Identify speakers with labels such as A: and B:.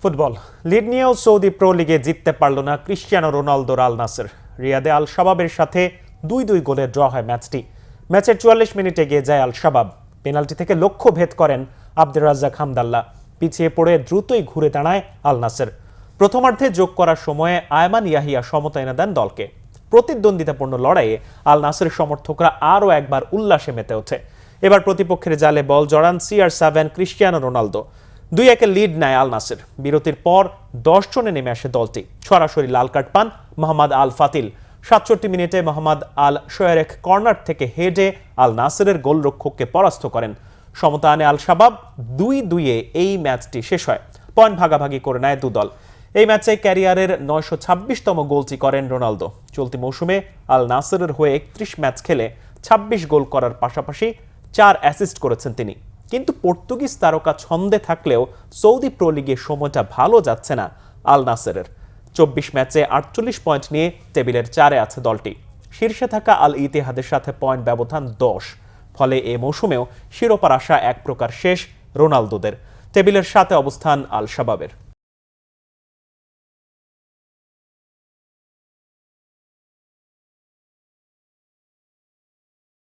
A: Football lead নিয়েও Saudi pro লিগে জিততে পারল না ক্রিশ্চিয়ানো রোনালদোর আল নাসের। রিয়াদে আল শাবাবের সাথে 2-2 গোলে ড্র হয় ম্যাচটি। ম্যাচের 44 মিনিটে এগিয়ে যায় আল শাবাব। পেনাল্টি থেকে লক্ষ্য ভেদ করেন আব্দুর রাজ্জাক হামদাল্লাহ। পিছিয়ে পড়ে দ্রুতই ঘুরে দাঁড়ায় আল নাসের। প্রথমার্ধে যোগ করার সময়ে আয়মান ইয়াহিয়া সমতা এনে দেন দলকে। প্রতিদ্বন্দ্বিতাপূর্ণ লড়াইয়ে আল নাসের সমর্থকরা আরও একবার উল্লাসে মেতে ওঠে। এবার প্রতিপক্ষের জালে বল জড়ান CR7 ক্রিশ্চিয়ানো রোনালদো। 2-1 লিড নেয় আল নাসের। বিরতির পর 10 জনে নেমে আসে দলটি। সরাসরি লাল কার্ড পান মোহাম্মদ আল ফাতিল। 67 মিনিটে মোহাম্মদ আল শোয়েরেক কর্নার থেকে হেডে আল নাসেরের গোলরক্ষককে পরাস্ত করেন। সমতা আনে আল শাবাব। 2-2 এই ম্যাচটি শেষ হয়। পয়েন্ট ভাগাভাগি করে নেয় দুদল। এই ম্যাচে ক্যারিয়ারের 926তম গোলটি করেন রোনালদো। চলতি মৌসুমে আল নাসেরের হয়ে 31 ম্যাচ খেলে 26 গোল করার পাশাপাশি 4 অ্যাসিস্ট করেছেন তিনি। কিন্তু পর্তুগিজ তারকা ছন্দে থাকলেও সৌদি প্রো লিগে সময়টা ভালো যাচ্ছে না আল নাসেরের। 24 ম্যাচে 48 পয়েন্ট নিয়ে টেবিলের 4-এ আছে দলটি। শীর্ষে থাকা আল ইতিহাদের সাথে পয়েন্ট ব্যবধান 10। ফলে এ মৌসুমেও শিরোপার আশা এক প্রকার শেষ রোনালদোদের। টেবিলের 7-এ অবস্থান আল শাবাবের।